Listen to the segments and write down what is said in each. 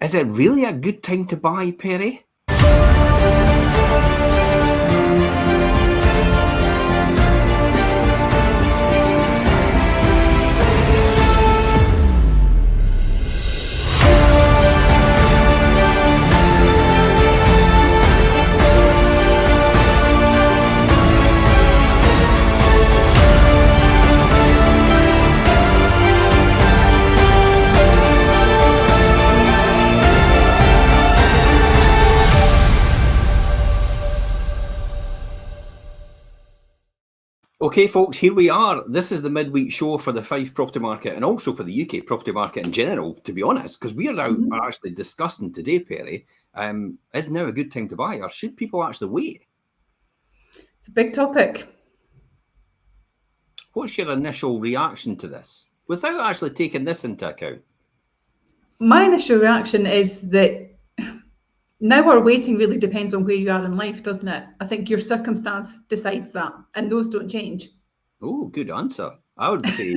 Is it really a good time to buy, Perrie? Okay, folks, here we are. This is the midweek show for the FIFE property market and also for the UK property market in general, to be honest, because we are actually discussing today, Perrie, is now a good time to buy or should people actually wait? It's a big topic. What's your initial reaction to this without actually taking this into account? My initial reaction is that now our waiting really depends on where you are in life, doesn't it? I think your circumstance decides that, and those don't change. Oh, good answer. I would say,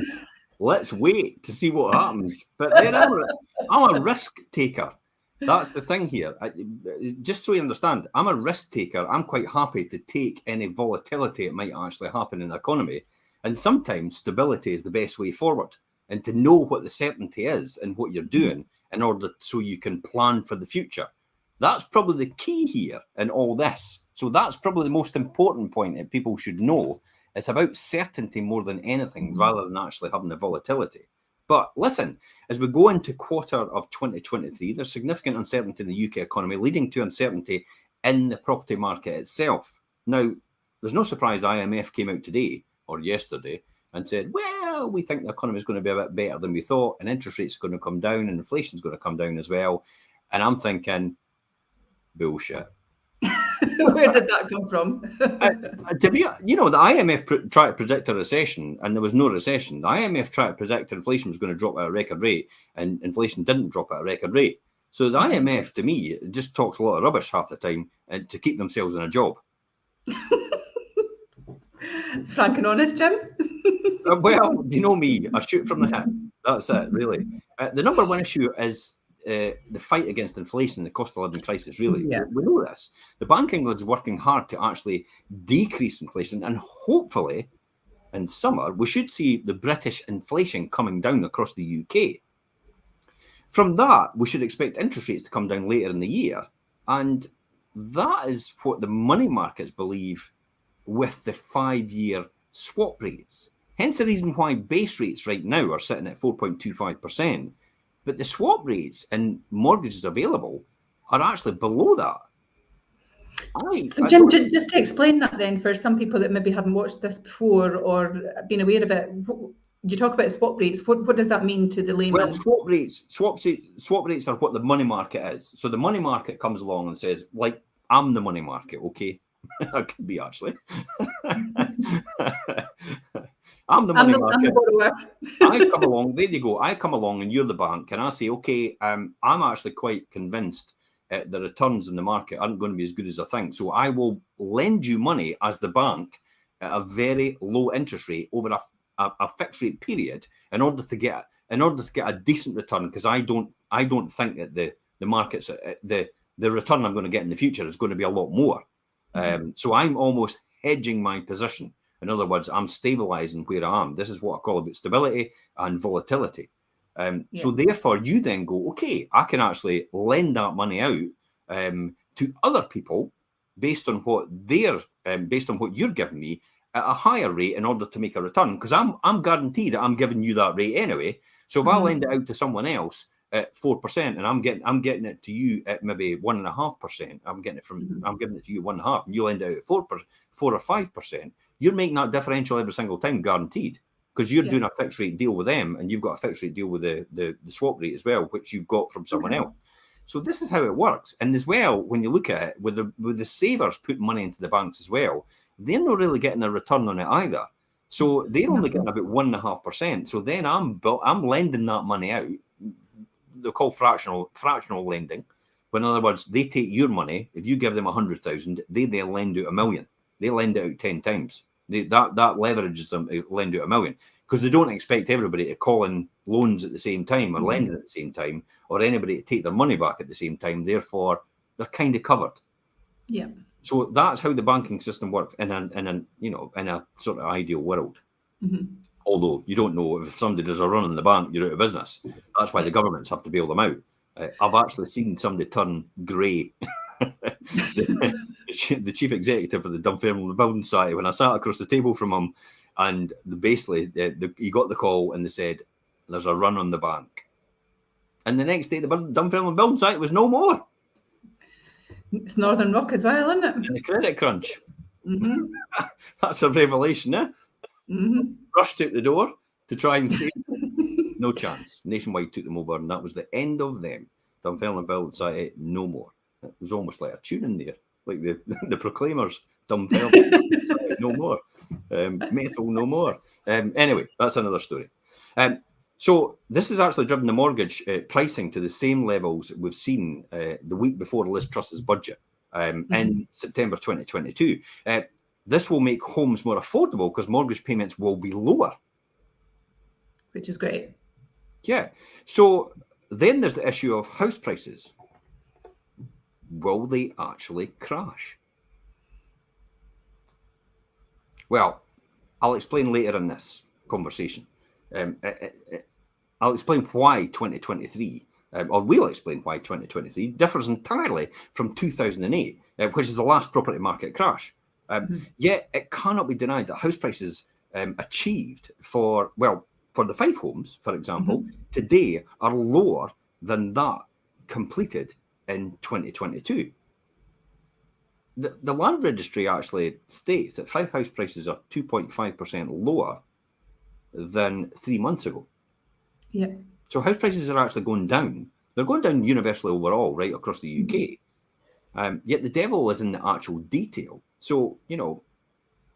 let's wait to see what happens. But then I'm a risk taker. That's the thing here. Just so you understand, I'm a risk taker. I'm quite happy to take any volatility it might actually happen in the economy. And sometimes stability is the best way forward. And to know what the certainty is and what you're doing in order so you can plan for the future. That's probably the key here in all this. So that's probably the most important point that people should know. It's about certainty more than anything, rather than actually having the volatility. But listen, as we go into quarter of 2023, there's significant uncertainty in the UK economy, leading to uncertainty in the property market itself. Now, there's no surprise the IMF came out today or yesterday and said, well, we think the economy is going to be a bit better than we thought, and interest rates are going to come down, and inflation is going to come down as well. And I'm thinking, bullshit. Where did that come from? The IMF tried to predict a recession, and there was no recession. The IMF tried to predict inflation was going to drop at a record rate, and inflation didn't drop at a record rate. So the IMF, to me, just talks a lot of rubbish half the time and to keep themselves in a job. It's frank and honest, Jim. Well, you know me, I shoot from the hip. That's it, really. The number one issue is the fight against inflation, the cost of living crisis, really. Yeah. We know this. The Bank of England is working hard to actually decrease inflation, and hopefully in summer, we should see the British inflation coming down across the UK. From that, we should expect interest rates to come down later in the year. And that is what the money markets believe with the 5-year swap rates. Hence the reason why base rates right now are sitting at 4.25%. But the swap rates and mortgages available are actually below that. So, Jim, just to explain that then for some people that maybe haven't watched this before or been aware of it, you talk about swap rates. What does that mean to the layman? Well, swap rates are what the money market is. So the money market comes along and says, like, I'm the money market, okay? I could be actually. I'm the money market. I come along, there you go. I come along and you're the bank, and I say, okay, I'm actually quite convinced the returns in the market aren't going to be as good as I think. So I will lend you money as the bank at a very low interest rate over a fixed rate period in order to get a decent return, because I don't think that the markets the return I'm going to get in the future is going to be a lot more. So I'm almost hedging my position. In other words, I'm stabilizing where I am. This is what I call about stability and volatility. So therefore, you then go, okay, I can actually lend that money out to other people based on what you're giving me at a higher rate in order to make a return, because I'm guaranteed that I'm giving you that rate anyway. So if I lend it out to someone else at 4%, and I'm getting it to you at maybe 1.5%, I'm giving it to you 1.5%, and you lend it out at 4 or 5%. You're making that differential every single time, guaranteed, because you're doing a fixed rate deal with them, and you've got a fixed rate deal with the swap rate as well, which you've got from someone else. So this is how it works. And as well, when you look at it, with the savers putting money into the banks as well, they're not really getting a return on it either. So they're only getting about 1.5%. So then I'm lending that money out. They're called fractional lending. But in other words, they take your money. If you give them 100,000, they lend out 1 million. They lend it out 10 times. That leverages them to lend out 1 million. because they don't expect everybody to call in loans at the same time or lending at the same time, or anybody to take their money back at the same time. Therefore, they're kind of covered. Yeah. So that's how the banking system works in a sort of ideal world. Although you don't know, if somebody does a run on the bank, you're out of business. That's why the governments have to bail them out. I've actually seen somebody turn grey. the chief executive of the Dunfermline Building Society, when I sat across the table from him, and basically he got the call and they said, there's a run on the bank. And the next day, the Dunfermline Building Society was no more. It's Northern Rock as well, isn't it? And the credit crunch. That's a revelation, eh? Rushed out the door to try and save. No chance. Nationwide took them over, and that was the end of them. Dunfermline Building Society, no more. It was almost like a tune in there, like the Proclaimers. Dunfermline, no more. Methyl, no more. Anyway, that's another story. So this has actually driven the mortgage pricing to the same levels we've seen the week before Liz Truss's budget in September 2022. This will make homes more affordable because mortgage payments will be lower. Which is great. Yeah. So then there's the issue of house prices. Will they actually crash? Well, I'll explain later in this conversation. I'll explain why 2023, or we'll explain why 2023 differs entirely from 2008, which is the last property market crash. Yet it cannot be denied that house prices achieved for the FIFE homes, for example, today are lower than that completed in 2022. The land registry actually states that FIFE house prices are 2.5% lower than 3 months ago. Yeah. So house prices are actually going down. They're going down universally overall, right across the UK. Yet the devil is in the actual detail. So, do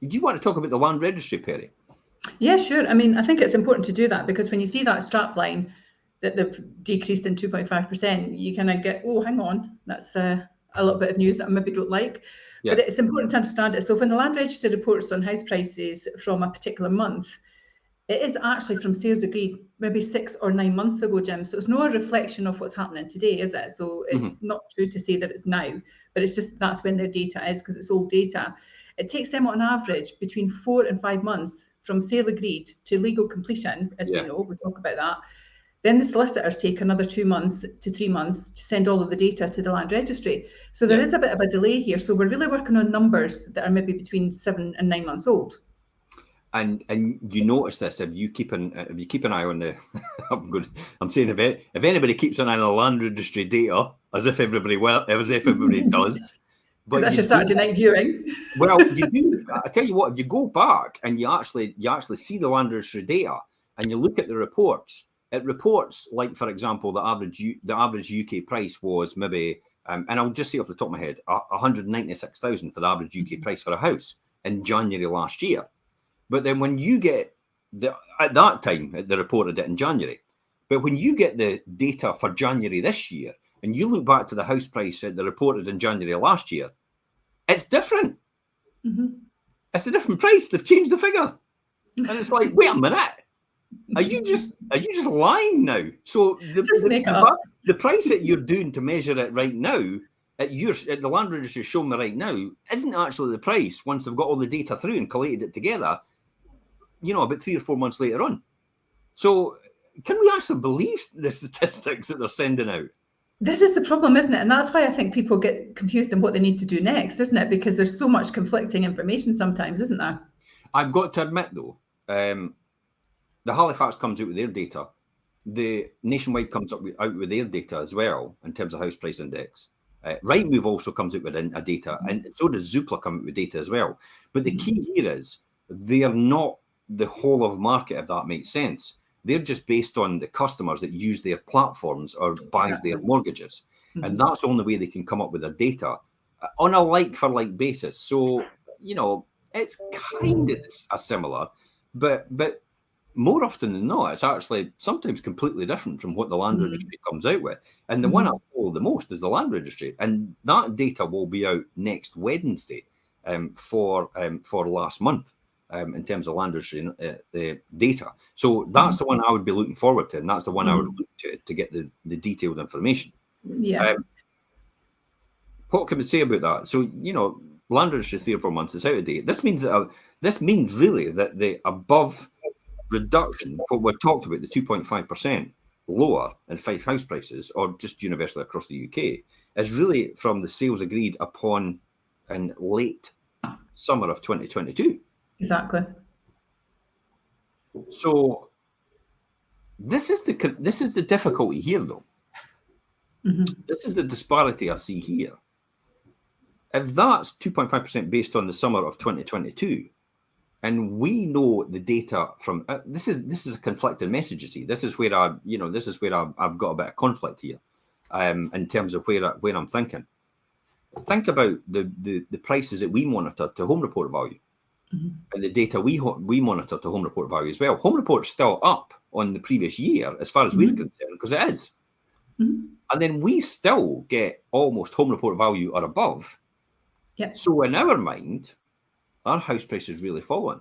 you want to talk about the land registry, Perrie? Yeah, sure. I mean, I think it's important to do that because when you see that strap line that they've decreased in 2.5%, you kind of get, oh, hang on, that's a little bit of news that I maybe don't like. Yeah. But it's important to understand it. So when the land registry reports on house prices from a particular month, it is actually from sales agreed maybe 6 or 9 months ago, Jim. So it's not a reflection of what's happening today, is it? So it's not true to say that it's now, but it's just that's when their data is because it's old data. It takes them on average between 4 and 5 months from sale agreed to legal completion, as we know, we'll talk about that. Then the solicitors take another 2 months to 3 months to send all of the data to the land registry. So there is a bit of a delay here. So we're really working on numbers that are maybe between 7 and 9 months old. And you notice this if you keep an eye on the I'm saying if anybody keeps an eye on the land registry data, as if everybody does. But that's your Saturday night viewing. Well, you do. I tell you what, if you go back and you actually see the land registry data and you look at the reports, it reports like, for example, the average UK price was maybe, and I'll just say off the top of my head, 196,000 for the average UK price for a house in January last year. But then when you get at that time, they reported it in January. But when you get the data for January this year, and you look back to the house price that they reported in January last year, it's different. It's a different price. They've changed the figure. And it's like, wait a minute. Are you just lying now? So the price that you're doing to measure it right now, at the land registry showing me right now, isn't actually the price once they've got all the data through and collated it together, about 3 or 4 months later on. So can we actually believe the statistics that they're sending out? This is the problem, isn't it? And that's why I think people get confused in what they need to do next, isn't it? Because there's so much conflicting information sometimes, isn't there? I've got to admit, though, the Halifax comes out with their data. The Nationwide comes out with their data as well in terms of house price index. Rightmove also comes out with a data, and so does Zoopla come out with data as well. But the key here is they are not the whole of market, if that makes sense. They're just based on the customers that use their platforms or buys their mortgages. And that's the only way they can come up with their data on a like-for-like basis. So, it's kind of similar, but more often than not, it's actually sometimes completely different from what the land registry comes out with. And the one I follow the most is the land registry. And that data will be out next Wednesday for last month. in terms of land registry data. So that's the one I would be looking forward to, and that's the one I would look to get the detailed information. Yeah. What can we say about that? So, land registry 3 or 4 months, it's out of date. This means really that the above reduction, what we've talked about, the 2.5% lower in FIFE house prices, or just universally across the UK, is really from the sales agreed upon in late summer of 2022. Exactly. So this is the difficulty here, though. This is the disparity I see here. If that's 2.5% based on the summer of 2022, and we know the data from this is a conflicting message. You see, this is where I've got a bit of conflict here, in terms of where I'm thinking. Think about the prices that we monitor to home report value, and the data we monitor to home report value as well. Home report's still up on the previous year as far as we're concerned, because it is. And then we still get almost home report value or above. Yeah. So in our mind, our house price is really fallen.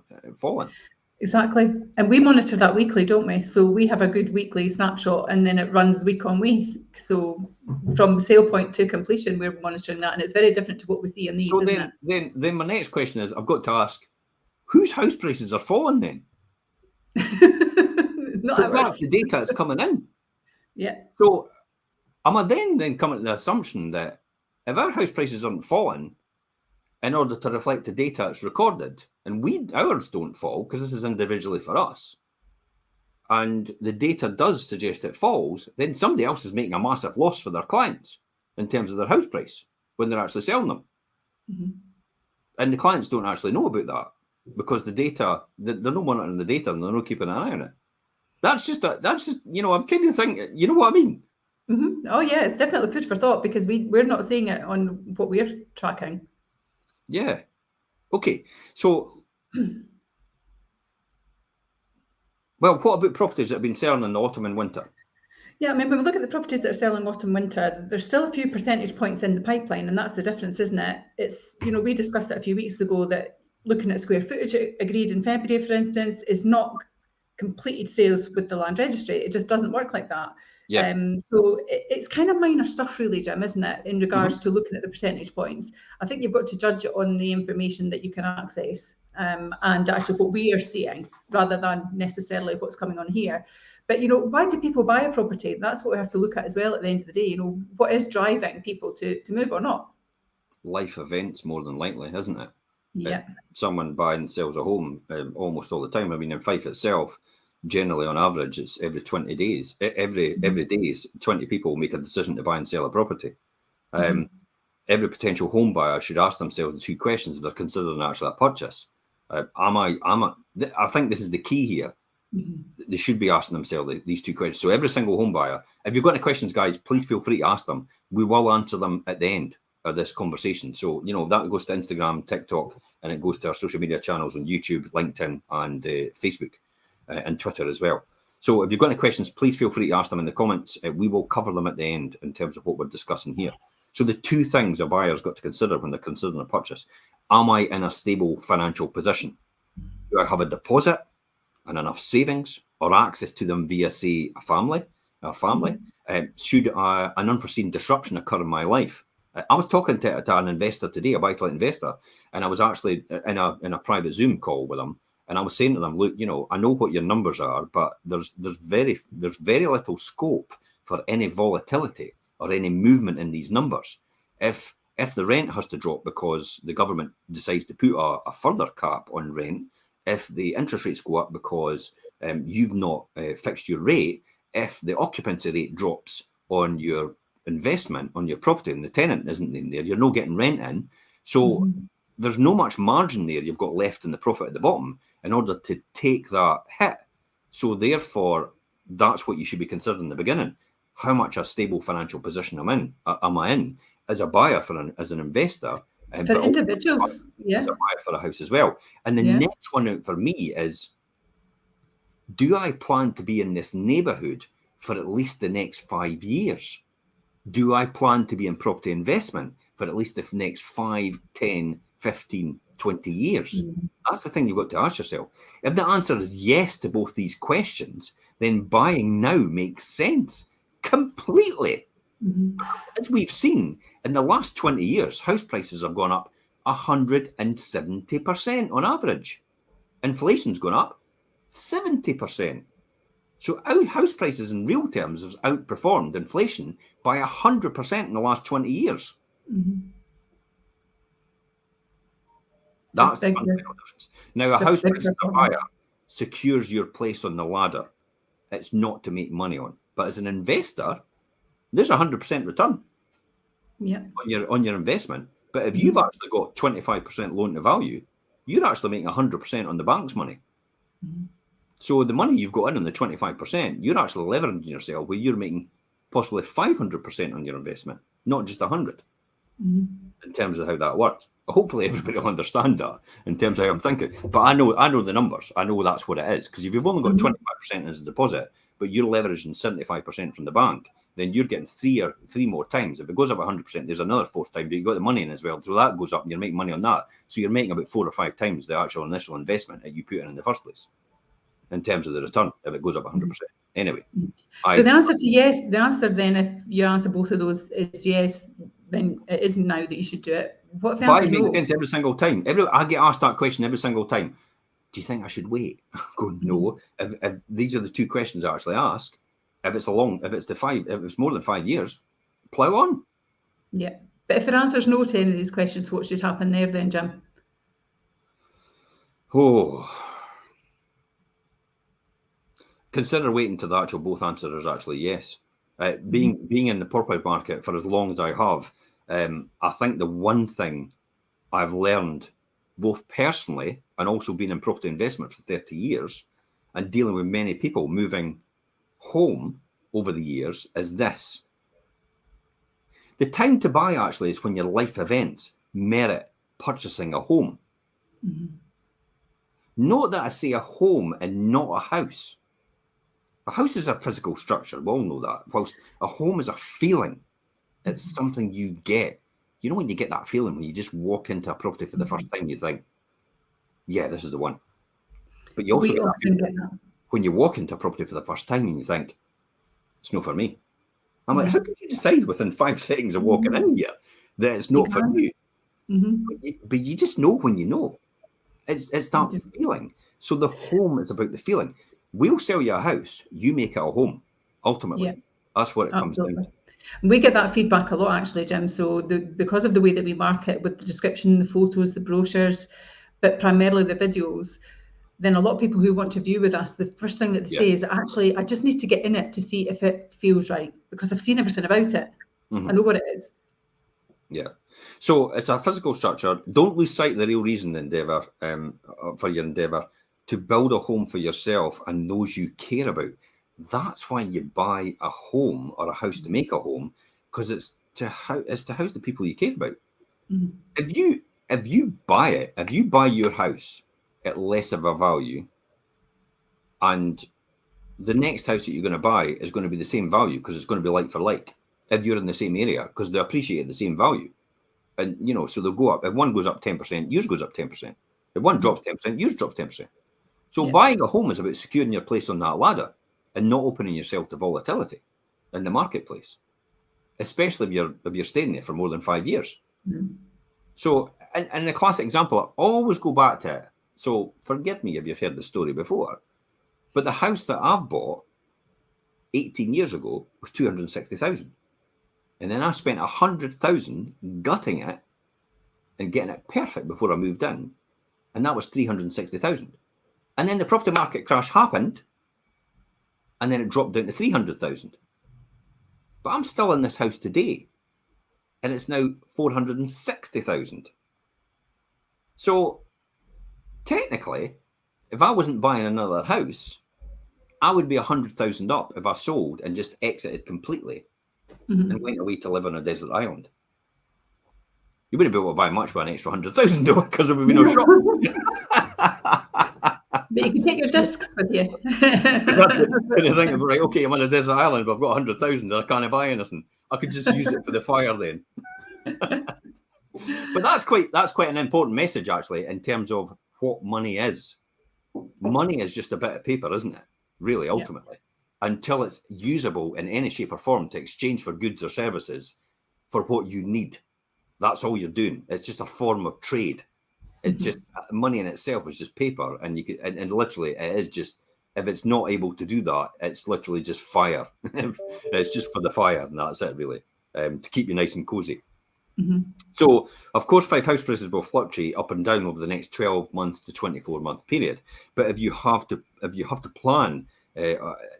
Exactly. And we monitor that weekly, don't we? So we have a good weekly snapshot, and then it runs week on week. So from sale point to completion, we're monitoring that, and it's very different to what we see in these, isn't it? Then my next question is, I've got to ask, whose house prices are falling then? Not ours. That's the data that's coming in. Yeah. So am I then coming to the assumption that if our house prices aren't falling in order to reflect the data it's recorded, and ours don't fall because this is individually for us, and the data does suggest it falls, then somebody else is making a massive loss for their clients in terms of their house price when they're actually selling them. And the clients don't actually know about that because the data, they're not monitoring the data and they're not keeping an eye on it. That's just I'm kind of thinking, you know what I mean? Oh yeah, it's definitely food for thought, because we're not seeing it on what we're tracking. Yeah. Okay. So, well, what about properties that have been selling in the autumn and winter? Yeah, I mean, when we look at the properties that are selling autumn, winter, there's still a few percentage points in the pipeline, and that's the difference, isn't it? It's, we discussed it a few weeks ago that looking at square footage agreed in February, for instance, is not completed sales with the land registry. It just doesn't work like that. Yeah. So it's kind of minor stuff really, Jim, isn't it, in regards to looking at the percentage points. I think you've got to judge it on the information that you can access, and actually what we are seeing rather than necessarily what's coming on here. But, why do people buy a property? That's what we have to look at as well at the end of the day. What is driving people to move or not? Life events, more than likely, isn't it? Yeah. Someone buys and sells a home almost all the time. I mean, in FIFE itself, generally on average, it's every 20 days. Every day is 20 people make a decision to buy and sell a property. Every potential home buyer should ask themselves the 2 questions if they're considering actually a purchase. I think this is the key here. They should be asking themselves these 2 questions. So every single home buyer, if you've got any questions, guys, please feel free to ask them. We will answer them at the end of this conversation. So, that goes to Instagram, TikTok, and it goes to our social media channels on YouTube, LinkedIn, and Facebook, and Twitter as well. So if you've got any questions, please feel free to ask them in the comments. We will cover them at the end in terms of what we're discussing here. So the 2 things a buyer's got to consider when they're considering a purchase: am I in a stable financial position? Do I have a deposit and enough savings or access to them via, say, a family? Should an unforeseen disruption occur in my life? I was talking to an investor today, a buy-to-let investor, and I was actually in a private Zoom call with him, and I was saying to them, look, I know what your numbers are, but there's very little scope for any volatility or any movement in these numbers. If the rent has to drop because the government decides to put a further cap on rent, if the interest rates go up because you've not fixed your rate, if the occupancy rate drops on your investment, on your property, and the tenant isn't in there, you're not getting rent in. So there's no much margin there you've got left in the profit at the bottom in order to take that hit. So therefore, that's what you should be considering in the beginning. How much a stable financial position am I in as a buyer, as an investor, for individuals, as a buyer for a house as well. And the next one out for me is, do I plan to be in this neighbourhood for at least the next 5 years? Do I plan to be in property investment for at least the next 5, 10, 15, 20 years? That's the thing you've got to ask yourself. If the answer is yes to both these questions, then buying now makes sense completely. As we've seen, in the last 20 years, house prices have gone up 170% on average. Inflation's gone up 70%. So our house prices in real terms has outperformed inflation by 100% in the last 20 years. That's the fundamental difference. Now, a house price as a buyer secures your place on the ladder. It's not to make money on. But as an investor, there's 100% return on your investment. But if you've actually got 25% loan to value, you're actually making 100% on the bank's money. So the money you've got in on the 25%, you're actually leveraging yourself where you're making possibly 500% on your investment, not just 100. In terms of how that works. Hopefully everybody will understand that in terms of how I'm thinking. But I know the numbers. I know that's what it is. Because if you've only got 25% as a deposit, but you're leveraging 75% from the bank, then you're getting three more times. If it goes up 100%, there's another fourth time, but you've got the money in as well. So that goes up and you're making money on that. So you're making about 4 or 5 times the actual initial investment that you put in the first place in terms of the return, if it goes up 100%. Anyway. So the answer to yes, the answer then, if you answer both of those is yes, then it isn't now that you should do it. What if the answer is no? Sense every single time. I get asked that question every single time. Do you think I should wait? I go, no. If these are the two questions I actually ask, if it's more than 5 years, plough on. Yeah. But if the answer is no to any of these questions, what should happen there then, Jim? Consider waiting till the actual both answers is actually yes. Being in the property market for as long as I have, I think the one thing I've learned, both personally and also being in property investment for 30 years and dealing with many people moving home over the years, is this. The time to buy actually is when your life events merit purchasing a home. Note that I say a home and not a house. A house is a physical structure. We all know that. Whilst a home is a feeling. It's something you get. You know when you get that feeling when you just walk into a property for the first time, you think, yeah, this is the one. But you also get that feeling when you walk into a property for the first time and you think, it's not for me. I'm like, how could you decide within 5 seconds of walking in here that it's not for you? But you just know when you know. It's that feeling. So the home is about the feeling. We'll sell you a house, you make it a home, ultimately. That's what it comes down to. We get that feedback a lot, actually, Jim. So because of the way that we market with the description, the photos, the brochures, but primarily the videos, then a lot of people who want to view with us, the first thing that they say is, actually, I just need to get in it to see if it feels right, because I've seen everything about it. I know what it is. Yeah. So it's a physical structure. Don't lose sight of the real reason, endeavour, for your endeavour, to build a home for yourself and those you care about. That's why you buy a home or a house to make a home, because it's to house the people you care about. If you buy your house at less of a value, and the next house that you're going to buy is going to be the same value because it's going to be like for like, if you're in the same area, because they appreciate the same value. And, so they'll go up. If one goes up 10%, yours goes up 10%. If one drops 10%, yours drops 10%. So buying a home is about securing your place on that ladder and not opening yourself to volatility in the marketplace, especially if you're staying there for more than 5 years. So, and the classic example, I always go back to it. So forgive me if you've heard the story before, but the house that I've bought 18 years ago was 260,000. And then I spent 100,000 gutting it and getting it perfect before I moved in. And that was 360,000. And then the property market crash happened, and then it dropped down to 300,000. But I'm still in this house today, and it's now 460,000. So technically, if I wasn't buying another house, I would be 100,000 up if I sold and just exited completely and went away to live on a desert island. You wouldn't be able to buy much by an extra 100,000 though, because there would be no shop. But you can take your discs with you. That's what you think, right? Okay, I'm on a desert island, but I've got 100,000 and I can't buy anything. I could just use it for the fire then. But that's quite an important message, actually, in terms of what money is. Money is just a bit of paper, isn't it? Really, ultimately, until it's usable in any shape or form to exchange for goods or services for what you need. That's all you're doing. It's just a form of trade. It's just money in itself is just paper, and you can, and literally it is just, if it's not able to do that, it's literally just fire. It's just for the fire, and that's it, really, to keep you nice and cozy. So, of course, FIFE house prices will fluctuate up and down over the next 12 months to 24-month period. But if you have to plan,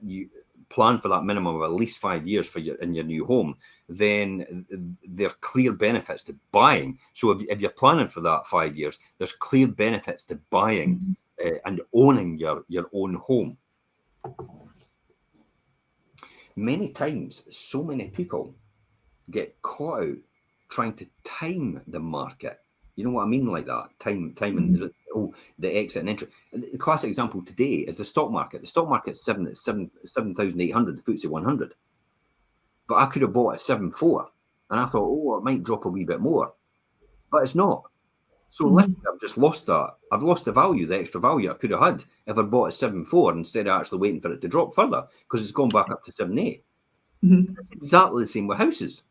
you plan for that minimum of at least 5 years for in your new home, then there are clear benefits to buying. So if you're planning for that 5 years, there's clear benefits to buying and owning your own home. Many times, so many people get caught out trying to time the market. You know what I mean, like that? Timing. The exit and entry. The classic example today is the stock market. The stock market's 7,800, the FTSE 100. But I could have bought at 7.4, and I thought, oh, it might drop a wee bit more, but it's not. So literally, I've just lost that. I've lost the value, the extra value I could have had if I'd bought at 7.4 instead of actually waiting for it to drop further, because it's gone back up to 7.8. It's exactly the same with houses.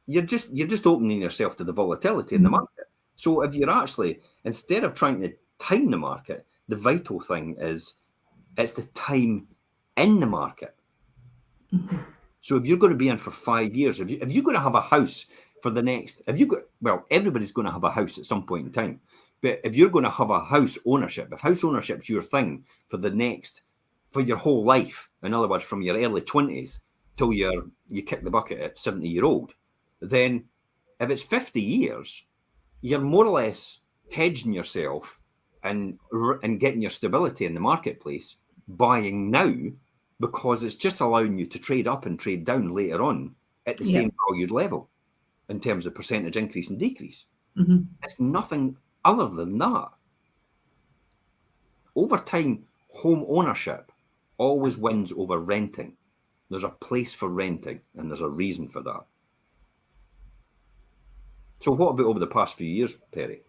You're just opening yourself to the volatility in the market. So if you're actually, instead of trying to time the market, the vital thing is it's the time in the market. So if you're going to be in for 5 years, if you're going to have a house for the next, everybody's going to have a house at some point in time. But if you're going to have a house ownership, if house ownership's your thing for your whole life, in other words, from your early 20s till you kick the bucket at 70-year-old, then if it's 50 years, you're more or less hedging yourself and getting your stability in the marketplace, buying now, because it's just allowing you to trade up and trade down later on at the same valued level in terms of percentage increase and decrease. It's nothing other than that. Over time, home ownership always wins over renting. There's a place for renting, and there's a reason for that. So what about over the past few years, Perrie?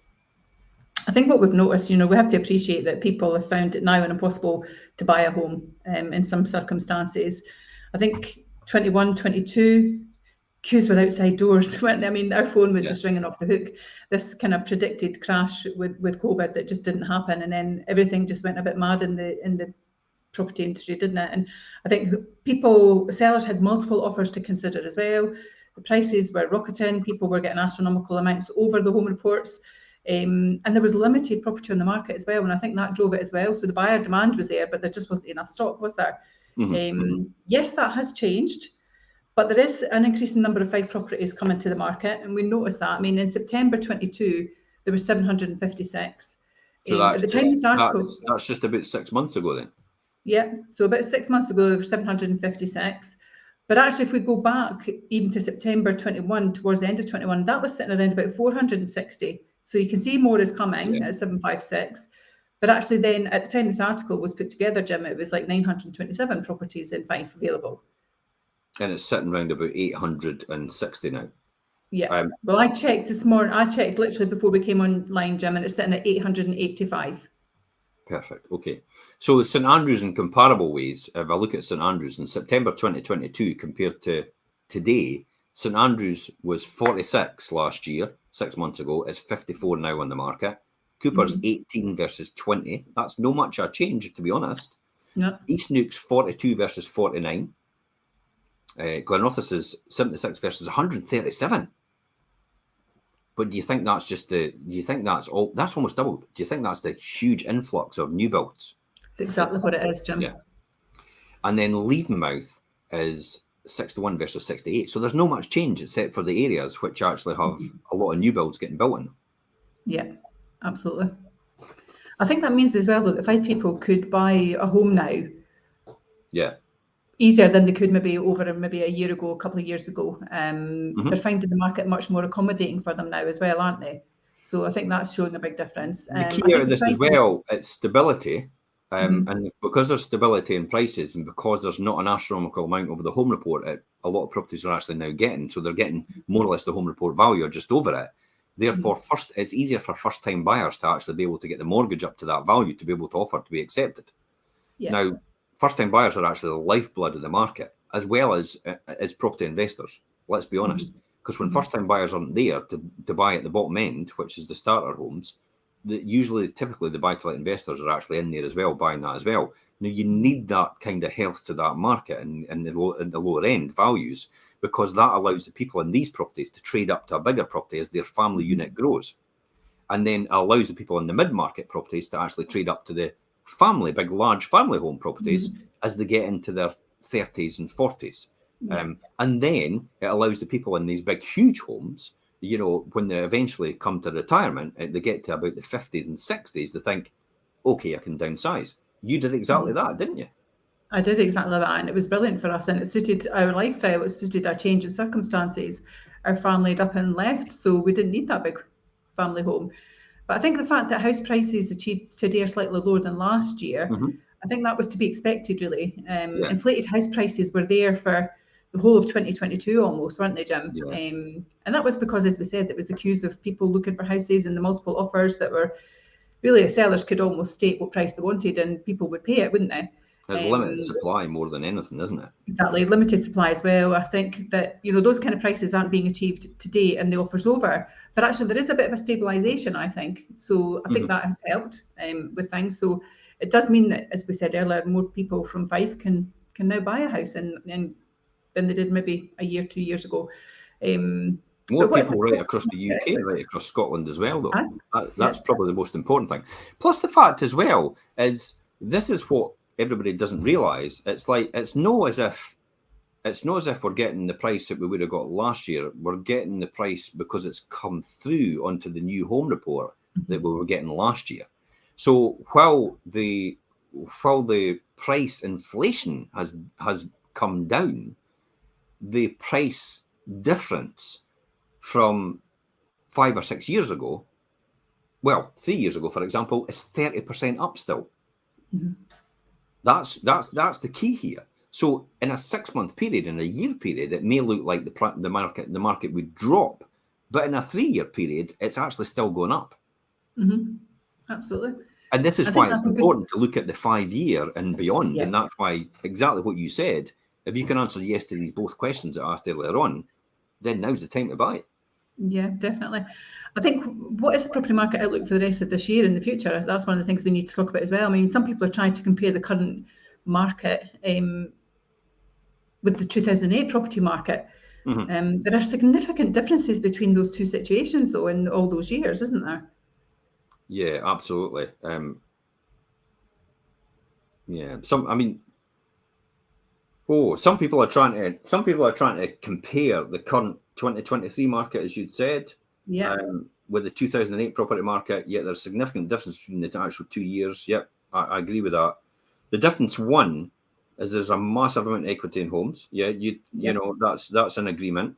I think what we've noticed, we have to appreciate that people have found it now impossible to buy a home in some circumstances. I think 21, 22, queues were outside doors. I mean, our phone was just ringing off the hook. This kind of predicted crash with COVID that just didn't happen, and then everything just went a bit mad in the property industry, didn't it? And I think sellers had multiple offers to consider as well. The prices were rocketing. People were getting astronomical amounts over the home reports. And there was limited property on the market as well, and I think that drove it as well. So the buyer demand was there, but there just wasn't enough stock, was there? Yes, that has changed, but there is an increasing number of FIFE properties coming to the market, and we noticed that. I mean, in September 22, there were 756. So at the time this article, that's just about 6 months ago then? Yeah, so about 6 months ago, there were 756. But actually, if we go back even to September 21, towards the end of 21, that was sitting around about 460. So you can see more is coming at 756. But actually then, at the time this article was put together, Jim, it was like 927 properties in FIFE available. And it's sitting around about 860 now. Yeah. Well, I checked this morning. I checked literally before we came online, Jim, and it's sitting at 885. Perfect. Okay. So St Andrews, in comparable ways, if I look at St Andrews in September 2022 compared to today, St Andrews was 46 last year, 6 months ago. It's 54 now on the market. Cooper's 18 versus 20. That's no much a change, to be honest. No. East Nuke's 42 versus 49. Glenrothes is 76 versus 137. But do you think that's that's almost doubled? Do you think that's the huge influx of new builds? That's exactly what it is, Jim. Yeah. And then Leavenmouth is 61 versus 68. So there's no much change except for the areas which actually have a lot of new builds getting built in them. Yeah, absolutely. I think that means as well, look, if people could buy a home now, easier than they could maybe a year ago, a couple of years ago. They're finding the market much more accommodating for them now as well, aren't they? So I think that's showing a big difference. The key out of this as well, it's stability. And because there's stability in prices, and because there's not an astronomical amount over the home report, a lot of properties are actually now getting, so they're getting more or less the home report value or just over it. Therefore, it's easier for first-time buyers to actually be able to get the mortgage up to that value to be able to offer to be accepted. Yeah. Now, first-time buyers are actually the lifeblood of the market, as well as property investors. Let's be honest, because when first-time buyers aren't there to buy at the bottom end, which is the starter homes, typically the buy-to-let investors are actually in there as well, buying that as well. Now, you need that kind of health to that market and the lower end values, because that allows the people in these properties to trade up to a bigger property as their family unit grows. And then allows the people in the mid-market properties to actually trade up to the big, large family home properties as they get into their 30s and 40s. And then it allows the people in these big, huge homes, you know, when they eventually come to retirement, they get to about the 50s and 60s, they think, okay, I can downsize. You did exactly that, didn't you? I did exactly that, and it was brilliant for us, and it suited our lifestyle, it suited our change in circumstances. Our family had up and left, so we didn't need that big family home. But I think the fact that house prices achieved today are slightly lower than last year, I think that was to be expected, really. Inflated house prices were there for the whole of 2022 almost, weren't they, Jim? Yeah. And that was because, as we said, there was accused of people looking for houses and the multiple offers that were really, sellers could almost state what price they wanted and people would pay it, wouldn't they? There's limited supply more than anything, isn't it? Exactly, limited supply as well. I think that, you know, those kind of prices aren't being achieved today and the offer's over. But actually there is a bit of a stabilisation, I think. So I think that has helped with things. So it does mean that, as we said earlier, more people from FIFE can now buy a house and than they did maybe a year, 2 years ago. More people right across the UK, right across Scotland as well, though. That's probably the most important thing. Plus the fact as well is this is what everybody doesn't realise. It's like it's not as if we're getting the price that we would have got last year. We're getting the price because it's come through onto the new home report that we were getting last year. So while the price inflation has come down, the price difference from 5 or 6 years ago, well, 3 years ago, for example, is 30% up still. That's the key here. So in a 6-month period, in a year period, it may look like the market would drop, but in a 3-year period, it's actually still going up. Absolutely. And this is why it's important to look at the 5-year and beyond. And that's why exactly what you said, if you can answer yes to these both questions I asked earlier on, then now's the time to buy it. Yeah, definitely. I think what is the property market outlook for the rest of this year and the future? That's one of the things we need to talk about as well. I mean, some people are trying to compare the current market with the 2008 property market. There are significant differences between those two situations, though, in all those years, isn't there? Yeah, absolutely. Some people are trying to compare the current 2023 market, as you'd said, with the 2008 property market. Yet there's significant difference between the actual 2 years. Yep, I agree with that. The difference, one, is there's a massive amount of equity in homes. Yeah, you know, that's an agreement.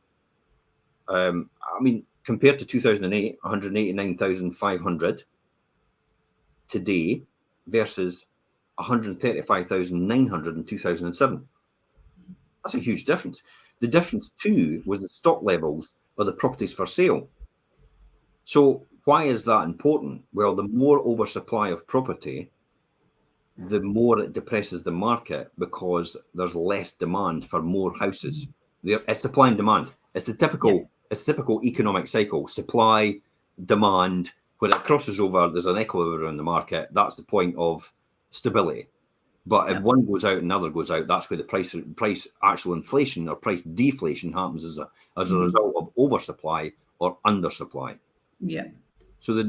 I mean, compared to 2008, 189,500 today versus 135,900 in 2007. That's a huge difference. The difference too was the stock levels of the properties for sale. So why is that important? Well, the more oversupply of property, the more it depresses the market because there's less demand for more houses. It's supply and demand. It's the typical economic cycle: supply, demand. When it crosses over, there's an equilibrium in the market. That's the point of stability. But if one goes out and another goes out, that's where the price actual inflation or price deflation happens as a result of oversupply or undersupply. Yeah. So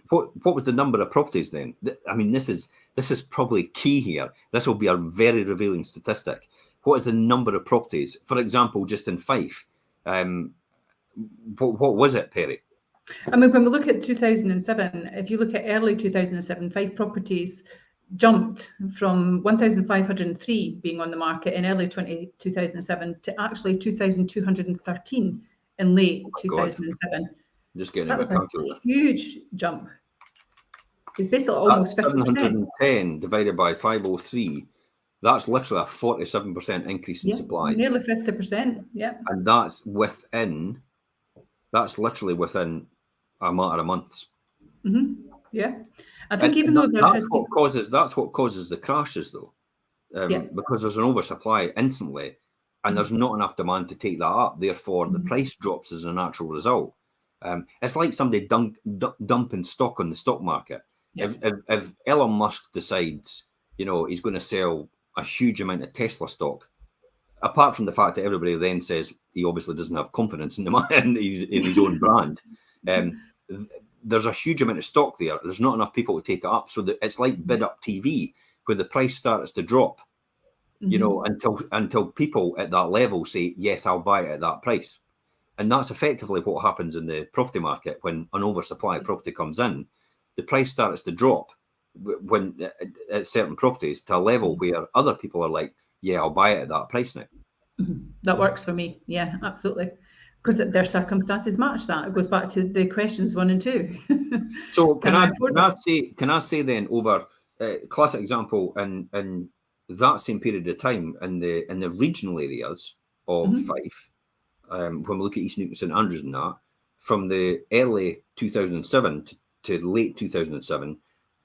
what was the number of properties then? I mean, this is probably key here. This will be a very revealing statistic. What is the number of properties? For example, just in Fife, what was it, Perrie? I mean, when we look at 2007, if you look at early 2007, FIFE properties jumped from 1,503 being on the market in early 2007 to actually 2,213 in late 2007. Just getting a calculator. Huge jump. It's basically almost 50%. 710 divided by 503. That's literally a 47% increase in supply. Nearly 50%. Yeah. And that's literally within a matter of months. Yeah. I think even though that's what causes the crashes, though. Because there's an oversupply instantly, and there's not enough demand to take that up. Therefore, the price drops as a natural result. It's like somebody dumping stock on the stock market. If Elon Musk decides, he's going to sell a huge amount of Tesla stock, apart from the fact that everybody then says he obviously doesn't have confidence in his own brand, there's a huge amount of stock there. There's not enough people to take it up. So it's like bid up TV, where the price starts to drop, until people at that level say, yes, I'll buy it at that price. And that's effectively what happens in the property market. When an oversupply of property comes in, the price starts to drop when at certain properties to a level where other people are like, yeah, I'll buy it at that price now. That works for me. Yeah, absolutely. Because their circumstances match that. It goes back to the questions 1 and 2. So can I say then, over classic example in that same period of time in the regional areas of Fife, when we look at East Neuk and St Andrews and that, from the early 2007 to late 2007,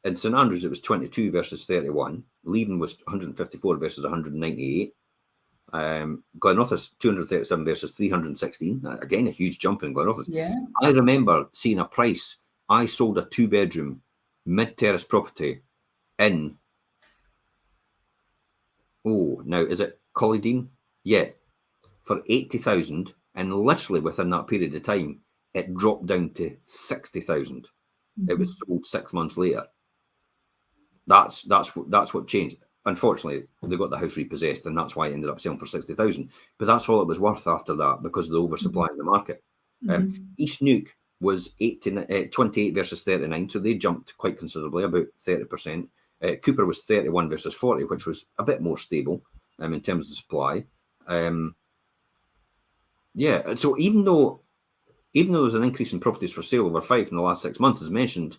in St Andrews it was 22 versus 31. Leaven was 154 versus 198. Glenrothes 237 versus 316. Again, a huge jump in Glenrothes. Yeah. I remember seeing a price. I sold a 2-bedroom mid-terrace property in, now is it Collydean? Yeah, for 80,000, and literally within that period of time, it dropped down to 60,000. It was sold 6 months later. That's what changed. Unfortunately, they got the house repossessed, and that's why it ended up selling for 60,000. But that's all it was worth after that, because of the oversupply in the market. East Neuk was 28 versus 39, so they jumped quite considerably, about 30%. Cooper was 31 versus 40, which was a bit more stable in terms of supply. So even though there's an increase in properties for sale over Fife in the last 6 months, as mentioned,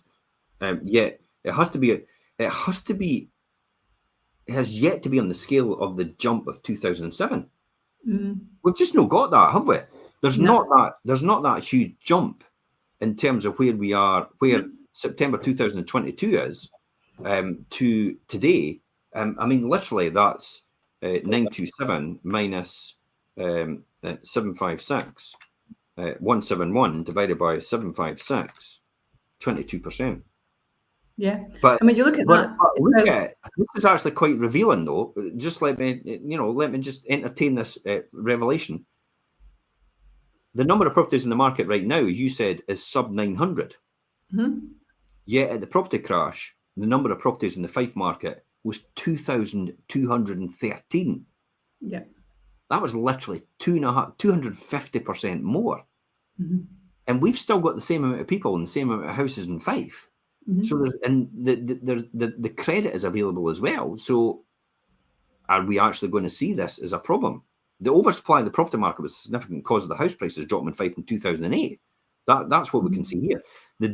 it has yet to be on the scale of the jump of 2007. We've just not got that, have we? There's not that huge jump in terms of where we are, where September 2022 is to today. I mean, literally, that's 927 minus 756, 171 divided by 756, 22%. Yeah, but I mean, you look at that. This is actually quite revealing, though. Just let me just entertain this revelation. The number of properties in the market right now, you said, is sub 900. Yet at the property crash, the number of properties in the Fife market was 2,213. Yeah, that was literally 250% more. And we've still got the same amount of people and the same amount of houses in Fife. So the credit is available as well. So are we actually going to see this as a problem? The oversupply of the property market was a significant cause of the house prices dropping in Fife in 2008. That's what we can see here. The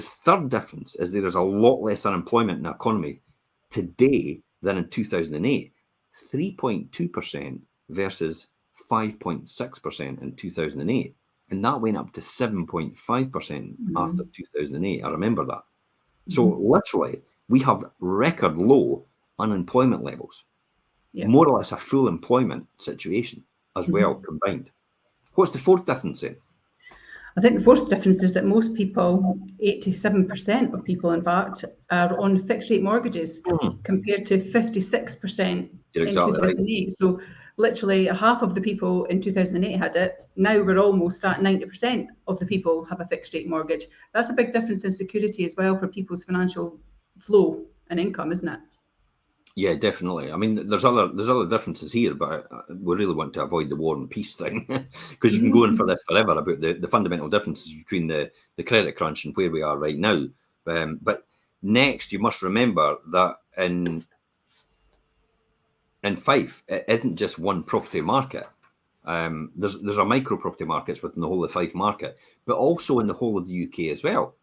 third difference is there is a lot less unemployment in the economy today than in 2008. 3.2% versus 5.6% in 2008. And that went up to 7.5% after 2008. I remember that. So literally, we have record low unemployment levels. More or less a full employment situation as well combined. What's the fourth difference then? I think the fourth difference is that most people, 87% of people, in fact, are on fixed rate mortgages compared to 56% in 2008. Right. So literally half of the people in 2008 had it. Now we're almost at 90% of the people have a fixed rate mortgage. That's a big difference in security as well for people's financial flow and income, isn't it? Yeah, definitely. I mean, there's other differences here, but we really want to avoid the war and peace thing because you can go in for this forever about the fundamental differences between the credit crunch and where we are right now. But next, you must remember that in Fife, it isn't just one property market. There's a micro property markets within the whole of the Fife market, but also in the whole of the UK as well.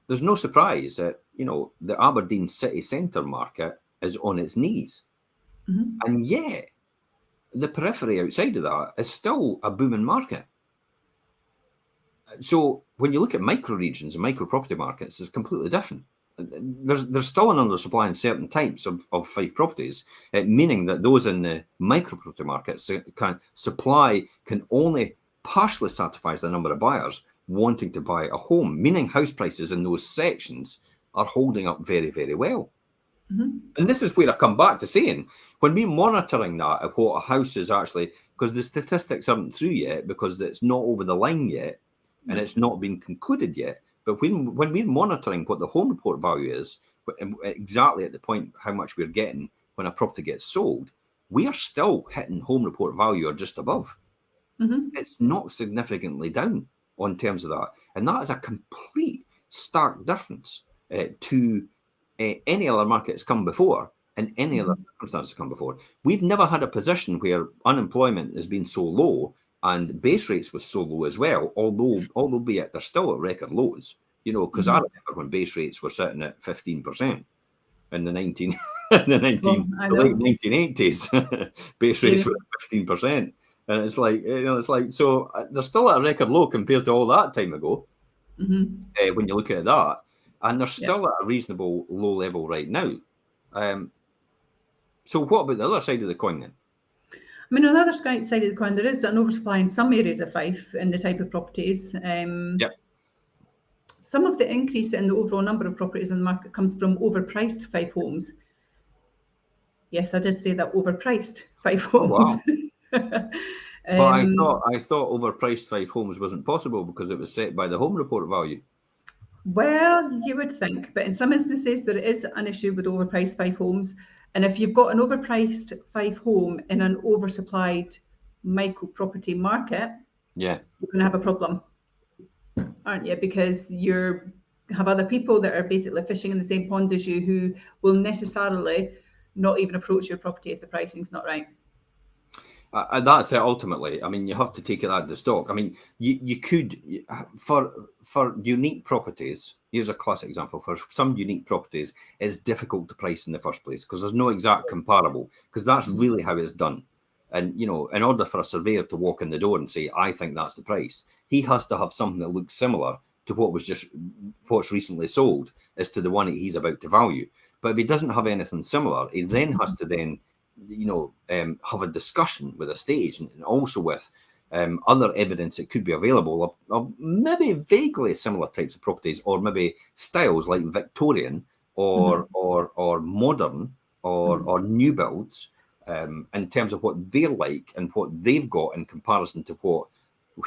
there's no surprise that, the Aberdeen city centre market is on its knees. And yet, the periphery outside of that is still a booming market. So when you look at micro regions and micro property markets, it's completely different. There's still an undersupply in certain types of FIFE properties, meaning that those in the micro property markets supply can only partially satisfy the number of buyers wanting to buy a home, meaning house prices in those sections are holding up very, very well. And this is where I come back to saying, when we're monitoring that of what a house is actually, because the statistics aren't through yet, because it's not over the line yet, and it's not been concluded yet. But when we're monitoring what the home report value is, exactly at the point how much we're getting when a property gets sold, we are still hitting home report value or just above. It's not significantly down on terms of that. And that is a complete stark difference to any other market that's come before and any other circumstances come before. We've never had a position where unemployment has been so low and base rates was so low as well, albeit they're still at record lows, because I remember when base rates were sitting at 15% in the late 1980s, base rates were 15%. And it's like, so they're still at a record low compared to all that time ago, when you look at that, and they're still at a reasonable low level right now. So what about the other side of the coin then? I mean, on the other side of the coin, there is an oversupply in some areas of FIFE in the type of properties. Some of the increase in the overall number of properties in the market comes from overpriced FIFE homes. Yes, I did say that, overpriced FIFE homes. Oh, wow. But I thought overpriced FIFE homes wasn't possible because it was set by the home report value. Well, you would think, but in some instances there is an issue with overpriced FIFE homes. And if you've got an overpriced FIFE home in an oversupplied micro property market, you're going to have a problem, aren't you? Because you have other people that are basically fishing in the same pond as you who will necessarily not even approach your property if the pricing's not right. That's it. Ultimately, I mean, you have to take it out of the stock. I mean, you could, for unique properties, here's a classic example. For some unique properties, it's difficult to price in the first place because there's no exact comparable, because that's really how it's done. And, in order for a surveyor to walk in the door and say, I think that's the price, he has to have something that looks similar to what's recently sold as to the one that he's about to value. But if he doesn't have anything similar, he then has to have a discussion with a estate agent and also with other evidence that could be available of maybe vaguely similar types of properties, or maybe styles like Victorian or modern or new builds, in terms of what they're like and what they've got in comparison to what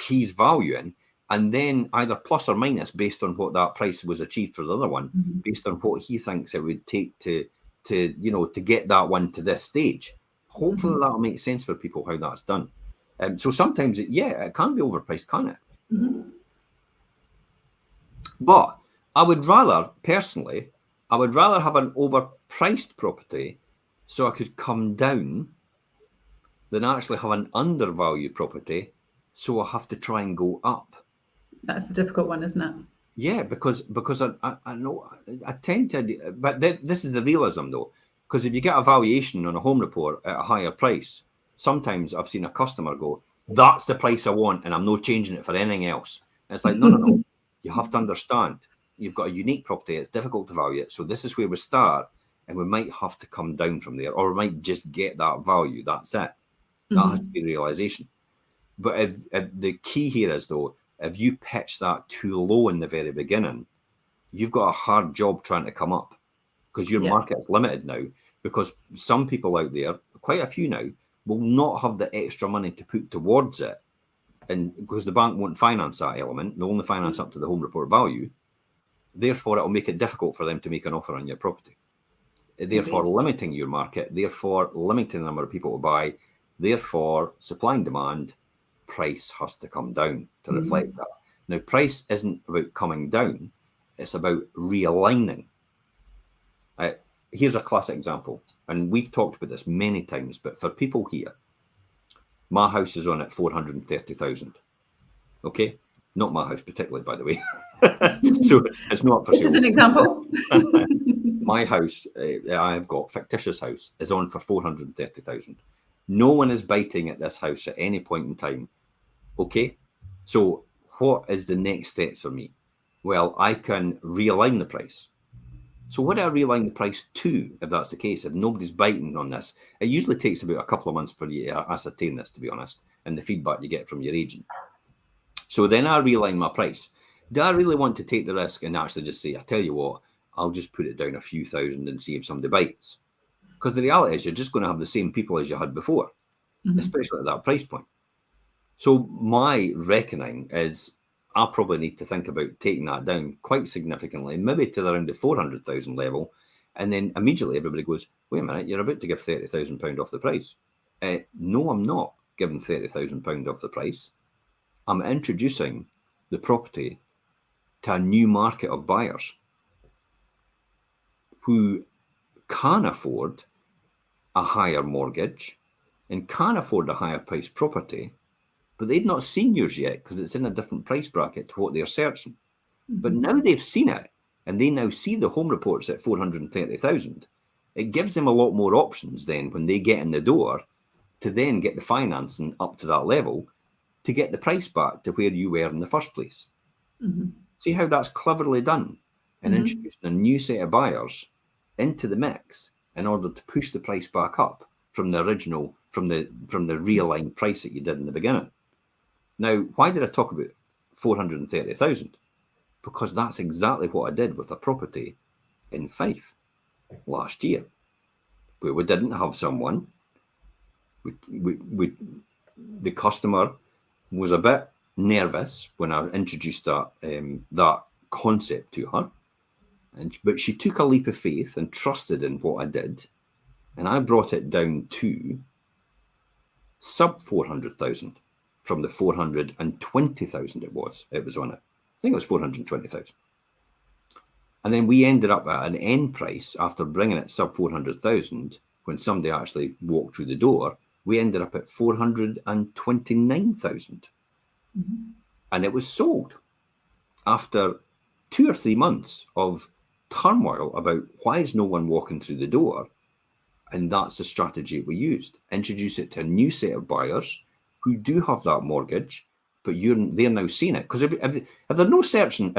he's valuing, and then either plus or minus based on what that price was achieved for the other one, based on what he thinks it would take to get that one to this stage. Hopefully that'll make sense for people how that's done. So sometimes it can be overpriced, can't it? But I would rather, personally, have an overpriced property so I could come down than actually have an undervalued property so I have to try and go up. That's the difficult one, isn't it? Yeah, because I know I tend to, but this is the realism though, because if you get a valuation on a home report at a higher price, sometimes I've seen a customer go, that's the price I want and I'm not changing it for anything else. And it's like, no. You have to understand, you've got a unique property, it's difficult to value it. So this is where we start, and we might have to come down from there, or we might just get that value, that's it. That has to be realization. But if the key here is though, if you pitch that too low in the very beginning, you've got a hard job trying to come up, because your market is limited now, because some people out there, quite a few now, will not have the extra money to put towards it. And because the bank won't finance that element, they'll only finance up to the home report value. Therefore, it'll make it difficult for them to make an offer on your property. Therefore, limiting your market, therefore limiting the number of people to buy, therefore supply and demand, price has to come down to reflect that. Now, price isn't about coming down, it's about realigning. Here's a classic example, and we've talked about this many times, but for people here, my house is on at 430,000. Okay, not my house particularly, by the way. So it's not for this sale. Is an example. My house, I've got fictitious house, is on for 430,000. No one is biting at this house at any point in time. Okay, so what is the next step for me? Well, I can realign the price. So what do I realign the price to, if that's the case? If nobody's biting on this, it usually takes about a couple of months for you to ascertain this, to be honest, and the feedback you get from your agent. So then I realign my price. Do I really want to take the risk and actually just say, I tell you what, I'll just put it down a few thousand and see if somebody bites? Because the reality is you're just going to have the same people as you had before, especially at that price point. So my reckoning is I probably need to think about taking that down quite significantly, maybe to around the 400,000 level. And then immediately everybody goes, wait a minute, you're about to give £30,000 off the price. No, I'm not giving £30,000 off the price. I'm introducing the property to a new market of buyers who can afford a higher mortgage and can afford a higher priced property, but they've not seen yours yet because it's in a different price bracket to what they're searching. But now they've seen it and they now see the home reports at 430,000. It gives them a lot more options then when they get in the door to then get the financing up to that level to get the price back to where you were in the first place. See how that's cleverly done, and introducing a new set of buyers into the mix in order to push the price back up from the original, from the realigned price that you did in the beginning. Now, why did I talk about 430,000? Because that's exactly what I did with a property in Fife last year, where we didn't have someone. The customer was a bit nervous when I introduced that concept to her, but she took a leap of faith and trusted in what I did, and I brought it down to sub 400,000 from the 420,000 it was on it. I think it was 420,000. And then we ended up at an end price after bringing it sub 400,000. When somebody actually walked through the door, we ended up at 429,000. And it was sold after 2 or 3 months of turmoil about why is no one walking through the door. And that's the strategy we used. Introduce it to a new set of buyers who do have that mortgage, but they're now seeing it. Because if they're no searching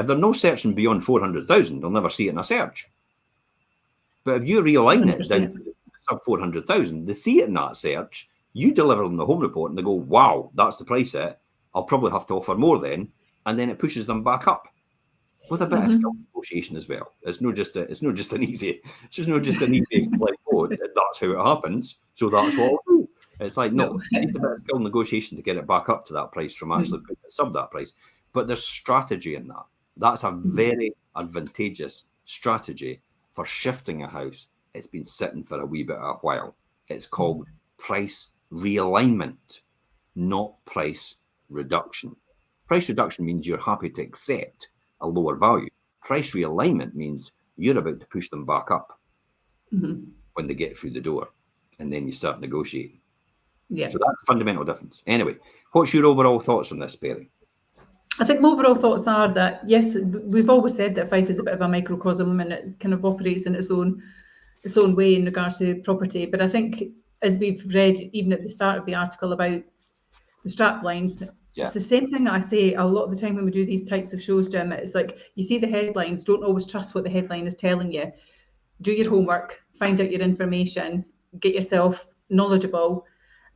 beyond 400,000, they'll never see it in a search. But if you realign it down to sub 400,000, they see it in that search, you deliver them the home report and they go, wow, that's the price it. I'll probably have to offer more then. And then it pushes them back up with a bit of skill negotiation as well. It's not just an easy like, oh, that's how it happens. So that's what I'll do. It's like, no, it's a bit of skill negotiation to get it back up to that price from actually putting it sub that price. But there's strategy in that. That's a very advantageous strategy for shifting a house. It's been sitting for a wee bit of a while. It's called price realignment, not price reduction. Price reduction means you're happy to accept a lower value. Price realignment means you're about to push them back up when they get through the door, and then you start negotiating. Yeah. So that's a fundamental difference. Anyway, what's your overall thoughts on this, Perrie? I think my overall thoughts are that, yes, we've always said that Fife is a bit of a microcosm and it kind of operates in its own way in regards to property. But I think, as we've read even at the start of the article about the strap lines, it's the same thing that I say a lot of the time when we do these types of shows, Jim. It's like, you see the headlines, don't always trust what the headline is telling you. Do your homework, find out your information, get yourself knowledgeable,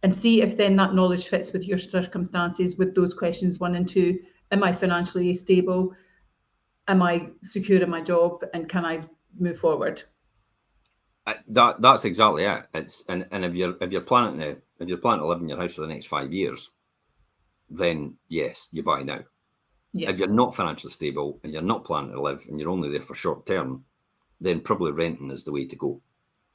and see if then that knowledge fits with your circumstances with those questions 1 and 2. Am I financially stable? Am I secure in my job? And can I move forward? That's exactly it. It's and if you're planning to live in your house for the next 5 years, then yes, you buy now. Yeah. If you're not financially stable and you're not planning to live and you're only there for short term, then probably renting is the way to go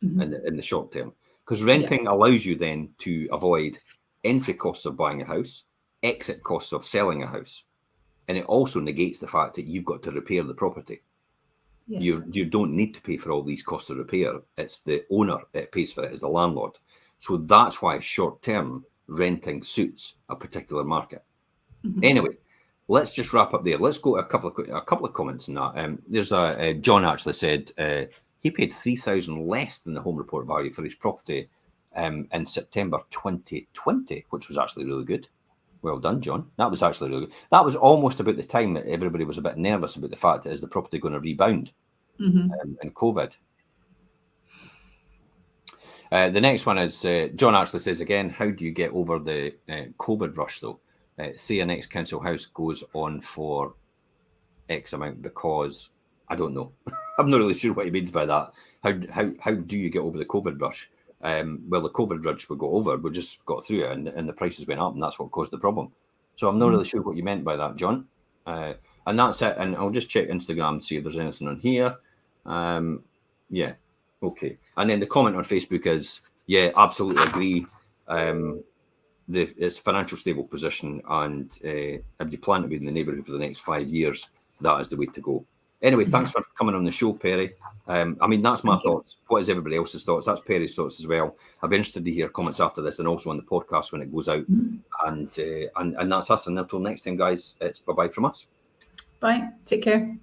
in the short term. Because renting allows you then to avoid entry costs of buying a house, exit costs of selling a house. And it also negates the fact that you've got to repair the property. Yes. You don't need to pay for all these costs of repair. It's the owner that pays for it, is the landlord. So that's why short-term renting suits a particular market. Anyway, let's just wrap up there. Let's go to a couple of comments on that. There's John actually said he paid 3,000 less than the home report value for his property in September 2020, which was actually really good. Well done, John. That was actually really good. That was almost about the time that everybody was a bit nervous about the fact that is the property going to rebound in COVID. The next one is John actually says again, how do you get over the COVID rush though? Say an ex-council house goes on for X amount because I don't know. I'm not really sure what he means by that. How do you get over the COVID rush? Well, the COVID rush we got over. We just got through it, and the prices went up, and that's what caused the problem. So I'm not really sure what you meant by that, John. And that's it. And I'll just check Instagram and see if there's anything on here. Yeah. Okay. And then the comment on Facebook is, yeah, absolutely agree. It's financial stable position, and if you plan to be in the neighbourhood for the next 5 years, that is the way to go. Anyway, thanks for coming on the show, Perrie. I mean, that's my thoughts. What is everybody else's thoughts? That's Perrie's thoughts as well. I'd be interested to hear comments after this and also on the podcast when it goes out. And that's us. And until next time, guys, it's bye-bye from us. Bye. Take care.